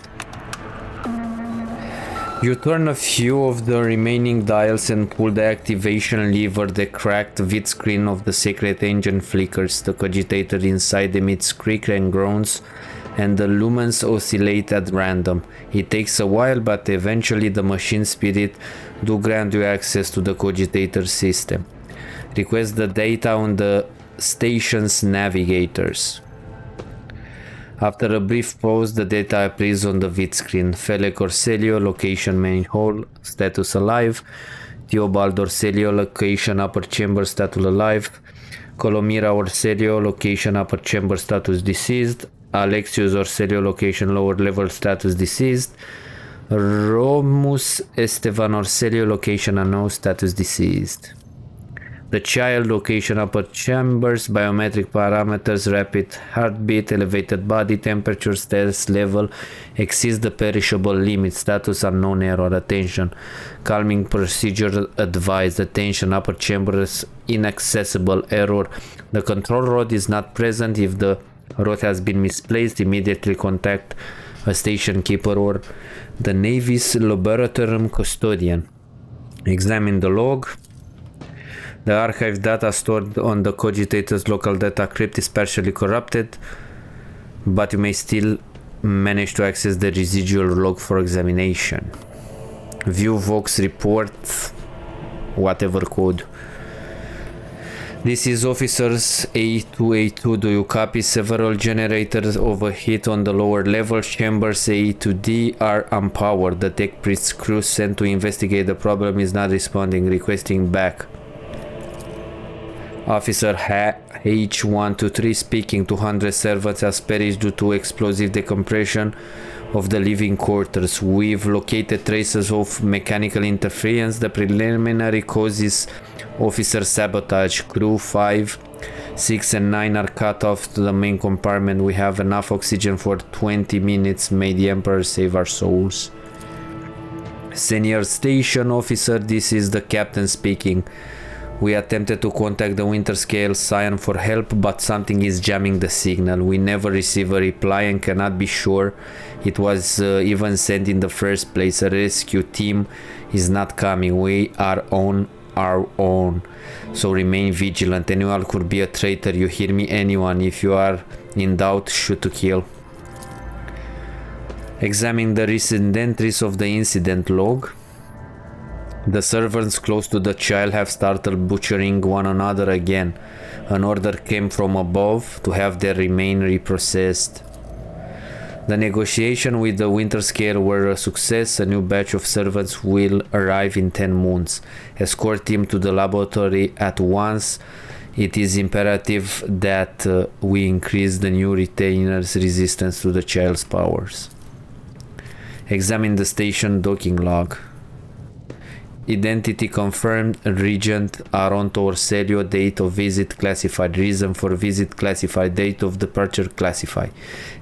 You turn a few of the remaining dials and pull the activation lever. The cracked vid screen of the sacred engine flickers. The cogitator inside emits creaks and groans, and the lumens oscillate at random. It takes a while, but eventually the machine spirit do grant you access to the cogitator system. Request the data on the station's navigators. After a brief pause, the data appears on the vid screen. Fele Corselio, location main hall, status alive. Theobald Orselio, location upper chamber, status alive. Colomira Orselio, location upper chamber, status deceased. Alexius Orselio, location lower level, status deceased. Romus Estevan Orselio, location unknown, status deceased. The child, location upper chambers, biometric parameters, rapid heartbeat, elevated body temperature, stress level, exceeds the perishable limit, status unknown, error, attention. Calming procedure advised, attention, upper chambers inaccessible, error. The control rod is not present. If the rod has been misplaced, immediately contact a station keeper or the Navy's laboratory custodian. Examine the log. The archive data stored on the Cogitator's local data crypt is partially corrupted, but you may still manage to access the residual log for examination. View Vox report, whatever code. This is officers A2A2. Do you copy? Several generators overheat on the lower level. Chambers A to D are unpowered. The tech priest's crew sent to investigate the problem is not responding. Requesting back. Officer H123 speaking. 200 servants has perished due to explosive decompression of the living quarters. We've located traces of mechanical interference. The preliminary causes officer sabotage. Crew 5, 6 and 9 are cut off to the main compartment. We have enough oxygen for 20 minutes. May the Emperor save our souls. Senior station officer, this is the captain speaking. We attempted to contact the Winter Scale Scion for help, but something is jamming the signal. We never receive a reply and cannot be sure it was even sent in the first place. A rescue team is not coming. We are on our own, so remain vigilant. Anyone could be a traitor. You hear me? Anyone. If you are in doubt, shoot to kill. Examine the recent entries of the incident log. The servants close to the child have started butchering one another again. An order came from above to have their remain reprocessed. The negotiation with the Winter Scale were a success. A new batch of servants will arrive in 10 months. Escort him to the laboratory at once. It is imperative that we increase the new retainer's resistance to the child's powers. Examine the station docking log. Identity confirmed. Regent Aron Orselio. Date of visit classified. Reason for visit classified. Date of departure classified.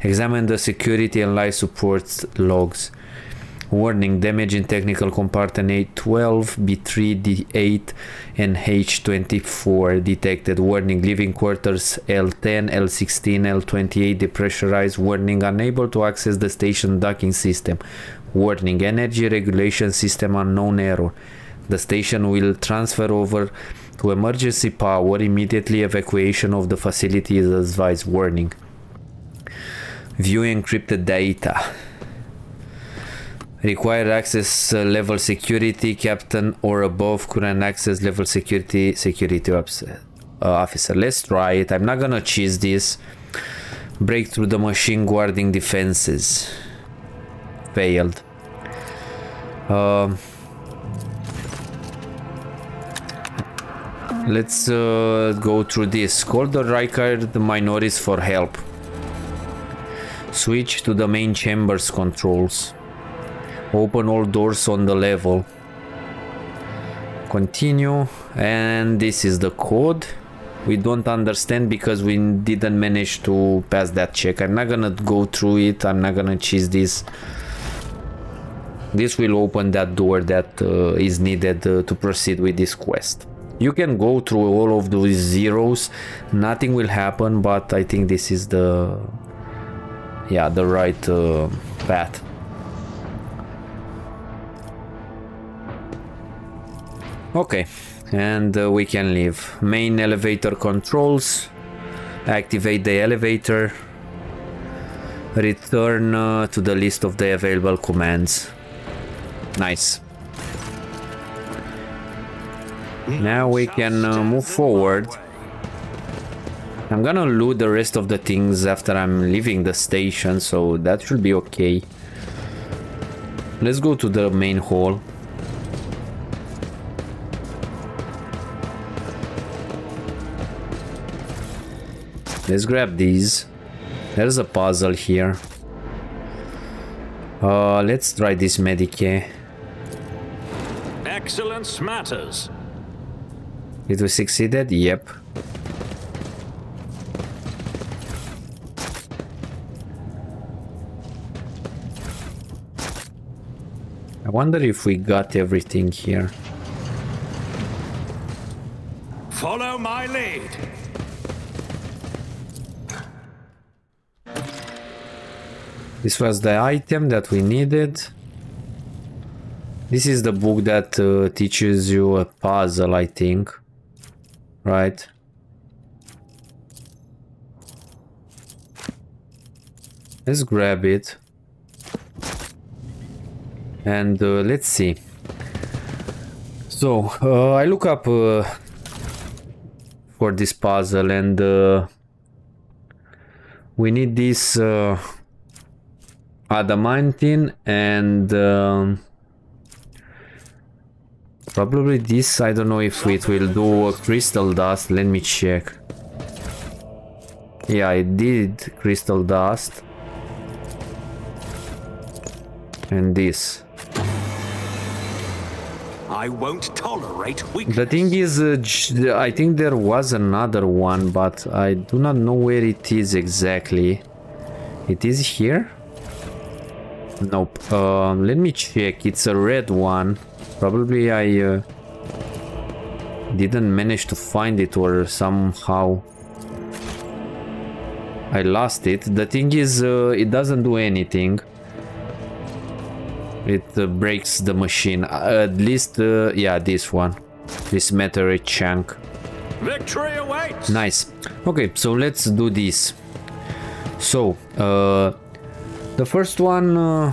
Examine the security and life support logs. Warning: damage in technical compartment A12, B3, D8 and H24 detected. Warning: living quarters L10, L16, L28 depressurized. Warning: unable to access the station docking system. Warning: energy regulation system unknown error. The station will transfer over to emergency power. Immediately evacuation of the facility is advised. Warning: view encrypted data. Required access level security. Captain or above current access level security officer. Let's try it. I'm not gonna cheese this. Break through the machine guarding defenses. Failed. Let's go through this. Call the Rykard minorities for help. Switch to the main chambers controls. Open all doors on the level. Continue. And this is the code. We don't understand because we didn't manage to pass that check. I'm not gonna go through it. I'm not gonna cheese this. This will open that door that is needed to proceed with this quest. You can go through all of those zeros. Nothing will happen, but I think this is the right path. Okay, and we can leave. Main elevator controls. Activate the elevator. Return to the list of the available commands. Nice. Now we can move forward. I'm gonna loot the rest of the things after I'm leaving the station, so that should be okay. Let's go to the main hall. Let's grab these. There's a puzzle here. Let's try this Medicare. Excellence matters. Did we succeeded? Yep. I wonder if we got everything here. Follow my lead. This was the item that we needed. This is the book that teaches you a puzzle, I think. Right? Let's grab it. And let's see. So, I look up for this puzzle, and we need this adamantine and probably this. I don't know if it will do crystal dust. Let me check. Yeah, it did crystal dust. And this. I won't tolerate weakness. The thing is, I think there was another one, but I do not know where it is exactly. It is here? Nope. Let me check. It's a red one. Probably I didn't manage to find it, or somehow I lost it. The thing is, it doesn't do anything. It breaks the machine. At least, yeah, this one. This meteorite chunk. Victory awaits! Nice. Okay, so let's do this. So, the first one,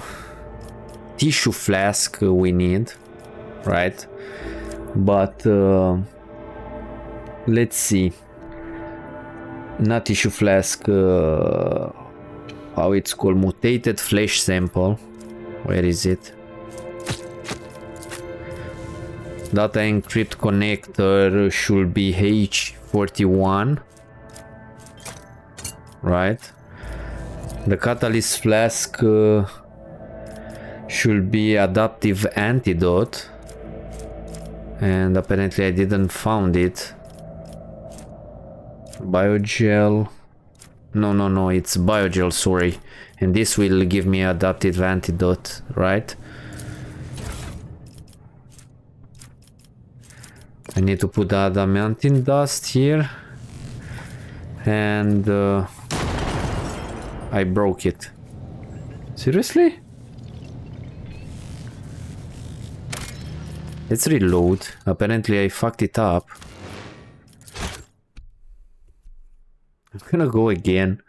tissue flask we need, right? But, let's see. Not tissue flask, how it's called, mutated flesh sample. Where is it? Data encrypt connector should be H41, right? The catalyst flask should be adaptive antidote, and apparently I didn't found it. Biogel. No, it's biogel, sorry. And this will give me adaptive antidote, right? I need to put the adamantine dust here. And I broke it. Seriously? Let's reload. Apparently I fucked it up. I'm gonna go again.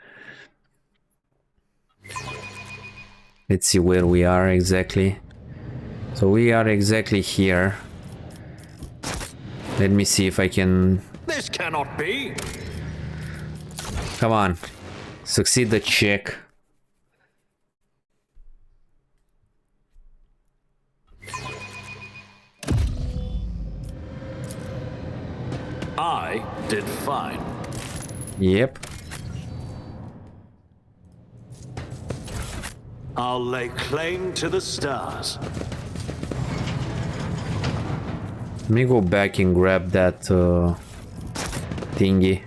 Let's see where we are exactly. So we are exactly here. Let me see if I can... This cannot be! Come on. Succeed the check. I did fine. Yep. I'll lay claim to the stars. Let me go back and grab that thingy.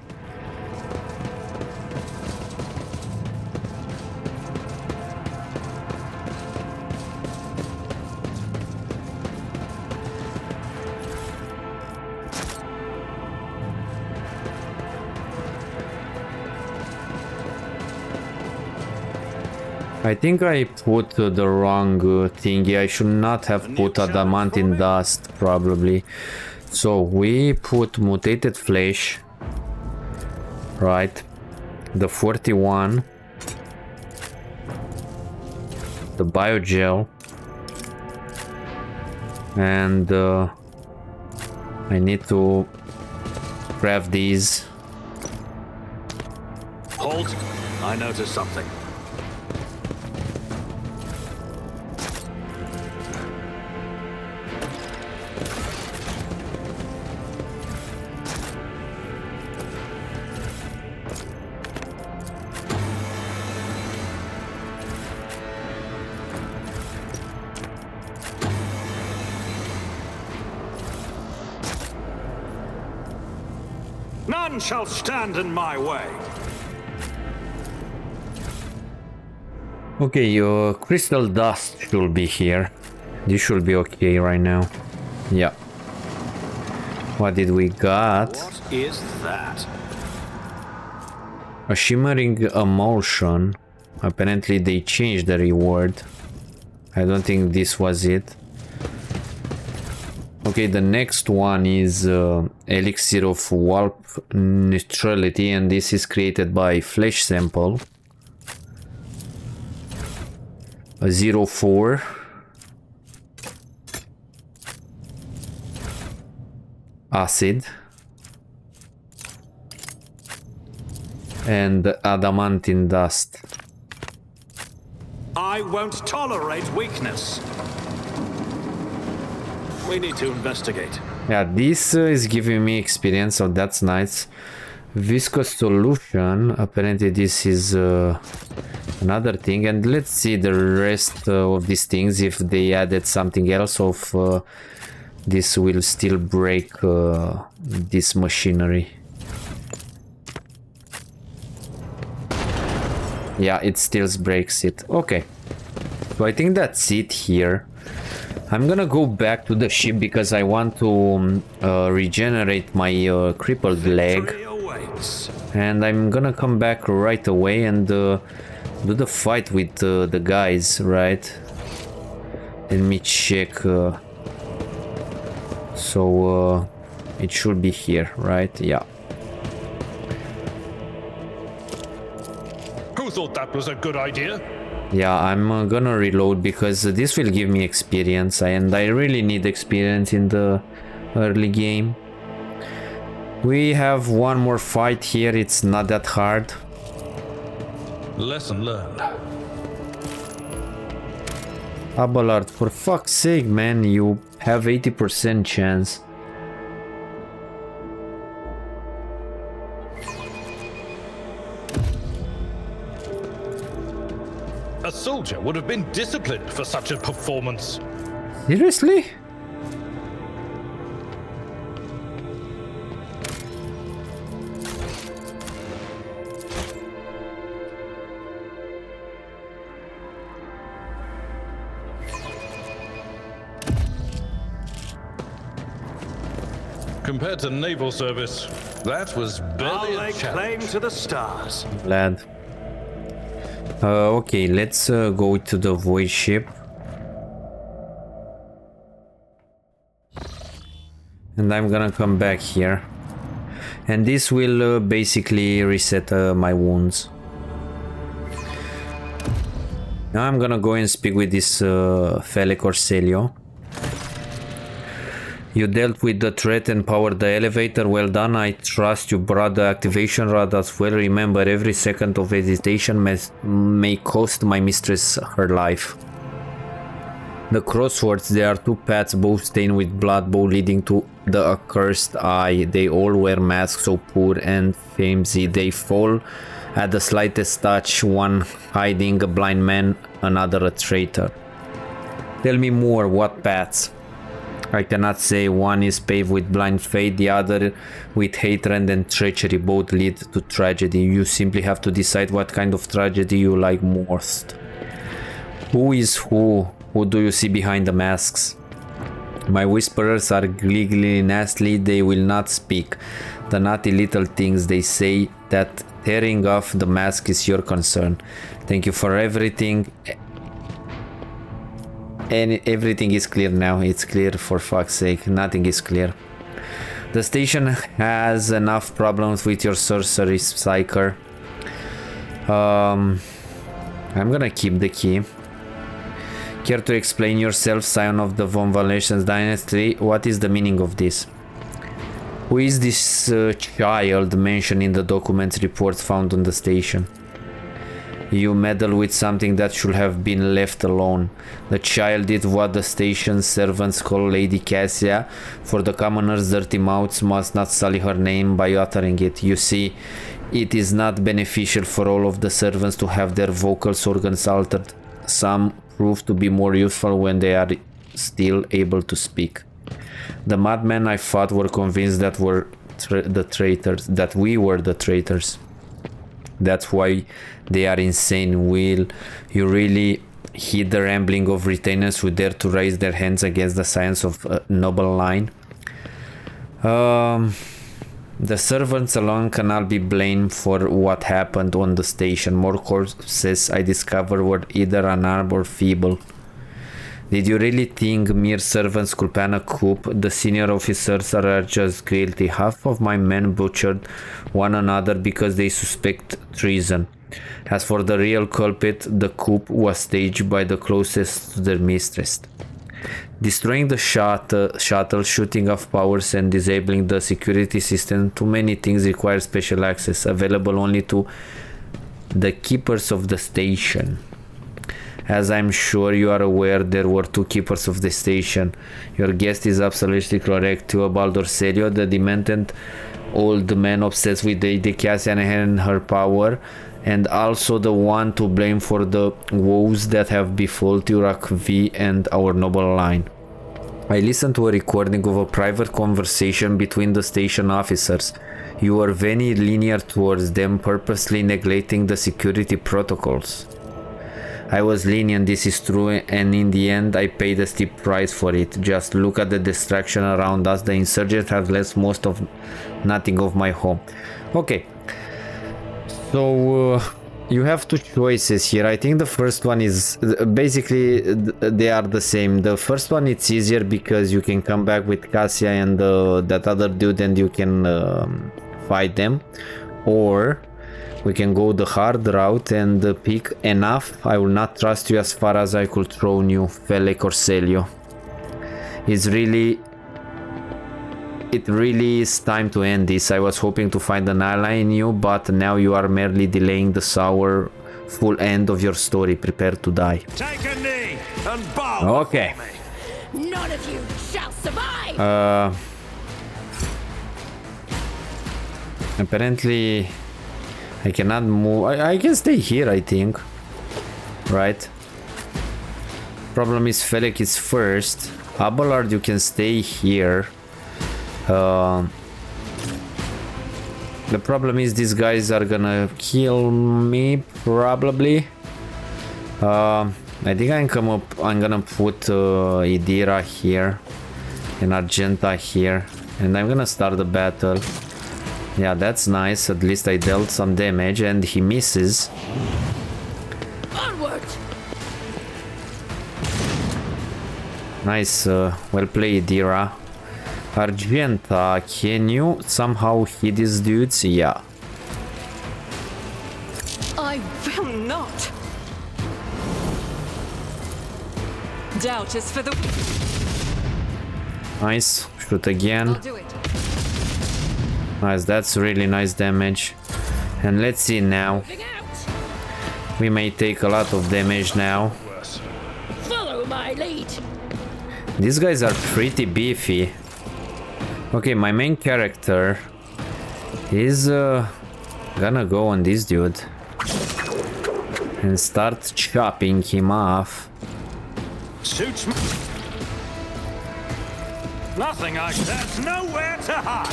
I think I put the wrong thingy. I should not have put adamantine dust, probably. So we put mutated flesh, right? The 41, the biogel, and I need to craft these. Halt! I noticed something. None shall stand in my way. Okay, your crystal dust should be here. This should be okay right now. Yeah. What did we got? What is that? A shimmering emulsion. Apparently they changed the reward. I don't think this was it. Okay, the next one is Elixir of Warp Neutrality, and this is created by Flesh Sample. 04. Acid. And Adamantine Dust. I won't tolerate weakness. We need to investigate. Yeah, this is giving me experience, so that's nice. Viscous solution. Apparently this is another thing, and let's see the rest of these things if they added something else, or if this will still break this machinery. Yeah, it still breaks it. Okay, so I think that's it here. I'm gonna go back to the ship because I want to regenerate my crippled leg, and I'm gonna come back right away and do the fight with the guys, right? Let me check. So it should be here, right? Yeah. Who thought that was a good idea? Yeah, I'm gonna reload because this will give me experience, and I really need experience in the early game. We have one more fight here, it's not that hard. Lesson learned. Abelard, for fuck's sake, man, you have 80% chance. A soldier would have been disciplined for such a performance. Seriously? Compared to naval service, that was barely I'll a lay claim challenge. to the stars. Glad. Okay, let's go to the void ship. And I'm gonna come back here. And this will basically reset my wounds. Now I'm gonna go and speak with this Fele Corselio. You dealt with the threat and powered the elevator. Well done. I trust you brought the activation rod as well. Remember, every second of hesitation may cost my mistress her life. The crosswords, there are two paths, both stained with blood, both leading to the accursed eye. They all wear masks so poor and flimsy they fall at the slightest touch, one hiding a blind man, another a traitor. Tell me more, what paths? I cannot say. One is paved with blind faith, the other with hatred and treachery. Both lead to tragedy. You simply have to decide what kind of tragedy you like most. Who is who? Who do you see behind the masks? My whisperers are giggly nasty, they will not speak. The naughty little things they say, that tearing off the mask is your concern. Thank you for everything. And everything is clear now. It's clear, for fuck's sake. Nothing is clear. The station has enough problems with your sorcery, Psyker. I'm gonna keep the key. Care to explain yourself, scion of the Von Valesians dynasty? What is the meaning of this? Who is this child mentioned in the documents reports found on the station? You meddle with something that should have been left alone. The child did what the station servants call Lady Cassia. For the commoners, dirty mouths must not sully her name by uttering it. You see, it is not beneficial for all of the servants to have their vocal organs altered. Some prove to be more useful when they are still able to speak. The madmen I fought were convinced that we were the traitors. That's why they are insane. Will you really heed the rambling of retainers who dare to raise their hands against the science of a noble line? The servants alone cannot be blamed for what happened on the station. More corpses I discovered were either unarmed or feeble. Did you really think mere servants could plan a coup? The senior officers are just guilty. Half of my men butchered one another because they suspect treason. As for the real culprit, the coup was staged by the closest to their mistress. Destroying the shuttle, shooting off powers and disabling the security system, too many things require special access, available only to the keepers of the station. As I'm sure you are aware, there were 2 keepers of the station. Your guest is absolutely correct. Theobald Orselio, the demented old man obsessed with Lady Cassian and her power, and also the one to blame for the woes that have befallen Turak V and our noble line. I listened to a recording of a private conversation between the station officers. You were very lenient towards them, purposely neglecting the security protocols. I was lenient, this is true, and in the end I paid a steep price for it. Just look at the destruction around us. The insurgents have left nothing of my home. Okay, so you have 2 choices here. I think the first one is basically they are the same. The first one, it's easier because you can come back with Cassia and that other dude and you can fight them, or we can go the hard route and pick enough. I will not trust you as far as I could throw you, Fele Corselio. It really is time to end this. I was hoping to find an ally in you, but now you are merely delaying the sour full end of your story. Prepare to die. Take a knee and bow. Okay. None of you shall survive. Apparently I cannot move. I can stay here, I think. Right? Problem is Felek is first. Abelard, you can stay here. The problem is these guys are gonna kill me, probably. I think I'm gonna put Idira here and Argenta here, and I'm gonna start the battle. Yeah, that's nice. At least I dealt some damage, and he misses. Onward. Nice, well played, Idira. Argenta, can you somehow hit these dudes? Yeah. I will not. Doubt is for the... Nice. Shoot again. I'll do it. Nice, that's really nice damage. And let's see now. We may take a lot of damage now. Follow my lead. These guys are pretty beefy. Okay, my main character is gonna go on this dude and start chopping him off. Suits me. Nothing there's nowhere to hide.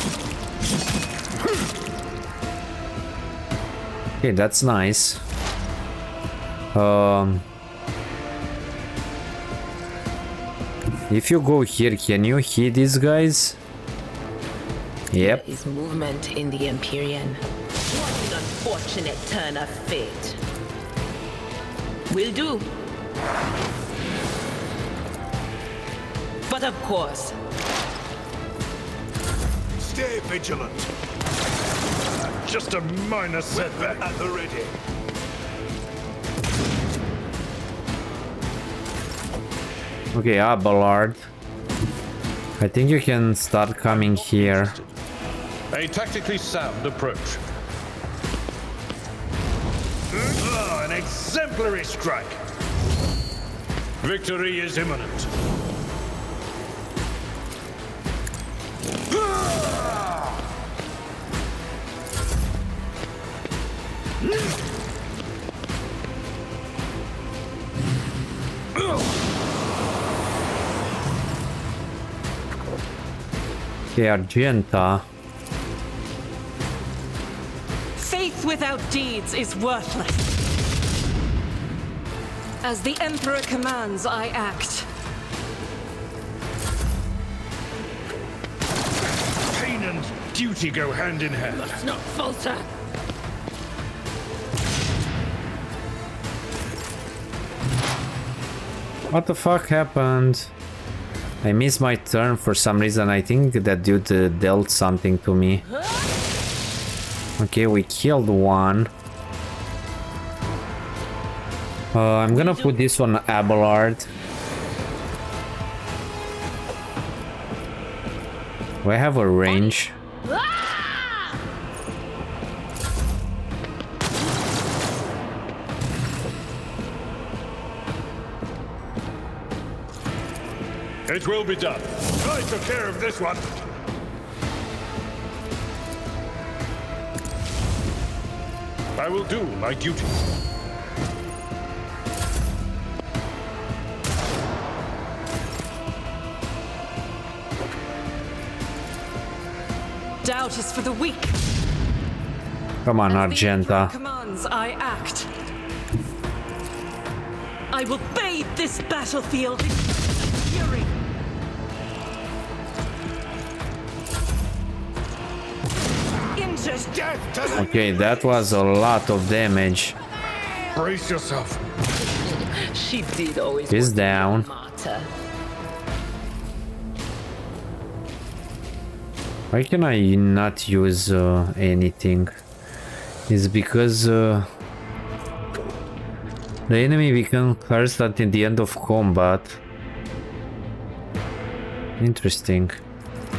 Okay, that's nice. If you go here, can you hit these guys? Yep. There is movement in the Empyrean. What an unfortunate turn of fate. Will do. But of course. Stay vigilant. Just a minor setback. At the ready. Okay, Abelard. I think you can start coming here. A tactically sound approach. An exemplary strike. Victory is imminent. Okay, Argenta. Faith without deeds is worthless. As the Emperor commands, I act. Pain and duty go hand in hand. Must not falter. What the fuck happened? I missed my turn for some reason. I think that dude dealt something to me. Okay, we killed one. I'm gonna put this on Abelard. Do I have a range? It will be done. I took care of this one. I will do my duty. Doubt is for the weak. Come on, As the Argenta. Emperor commands, I act. I will bathe this battlefield in fury. Into death to the Okay, that was a lot of damage. Brace yourself. She did always He's want to be a down. martyr. Why can I not use anything? It's because the enemy becomes cursed at the end of combat. Interesting.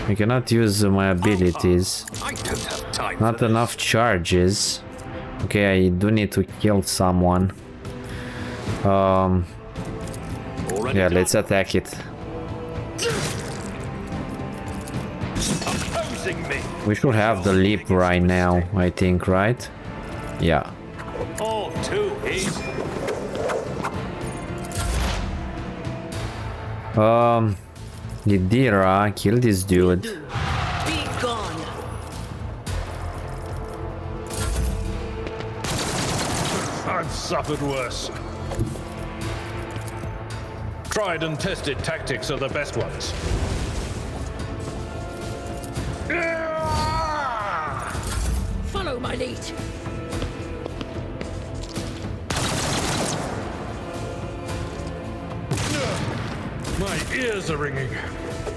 I cannot use my abilities. I don't have time. Not enough charges. Okay, I do need to kill someone. Yeah, let's attack it. Opposing me. We should have the leap right now, I think, right? Yeah. All too easy. Yadira, kill this dude. Be gone. I've suffered worse. Tried and tested tactics are the best ones. Follow my lead. My ears are ringing.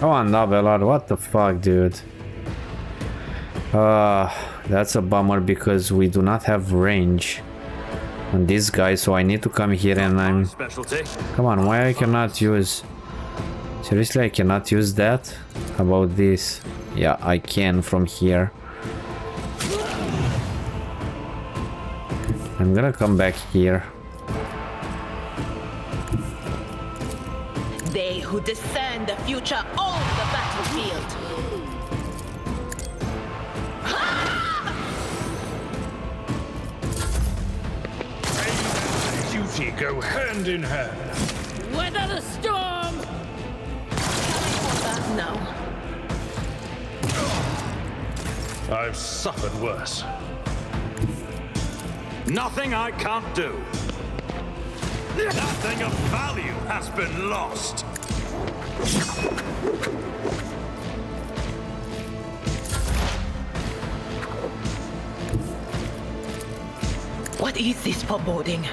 Come on, Nabelard, what the fuck, dude? That's a bummer because we do not have range on this guy, so I need to come here and I'm... Specialty. Come on, why I cannot use... Seriously, I cannot use that? How about this? Yeah, I can from here. I'm gonna come back here. They who discern the future own the battlefield. Duty go hand in hand. Weather the storm. No. I've suffered worse. Nothing I can't do. Nothing of value has been lost. What is this foreboding?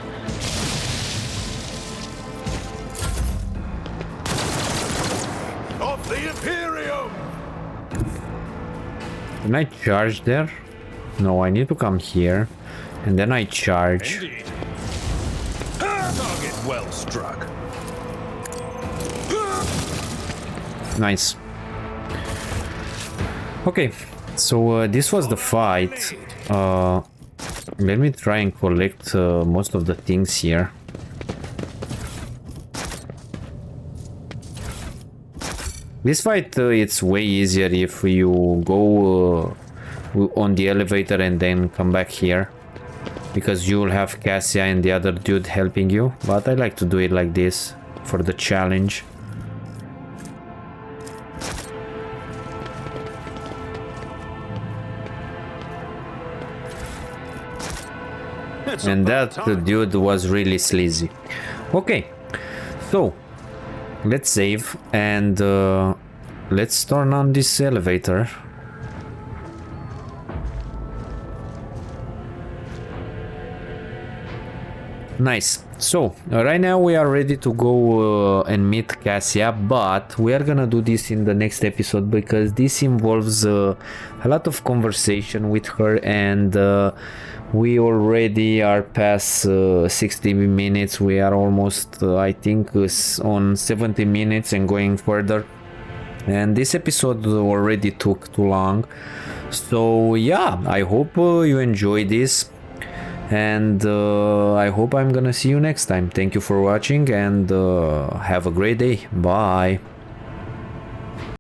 Of the Imperium! Can I charge there? No, I need to come here. And then I charge. Indeed. Target well struck. Nice. Okay, so this was the fight. Let me try and collect most of the things here. This fight, it's way easier if you go on the elevator and then come back here. Because you will have Cassia and the other dude helping you. But I like to do it like this for the challenge. And that dude was really sleazy. Okay, so let's save and let's turn on this elevator. Nice. So right now we are ready to go and meet Cassia, but we are gonna do this in the next episode because this involves a lot of conversation with her, and we already are past 60 minutes. We are almost I think on 70 minutes and going further, and this episode already took too long. So yeah, I hope you enjoy this, and I hope I'm gonna see you next time. Thank you for watching, and have a great day. Bye.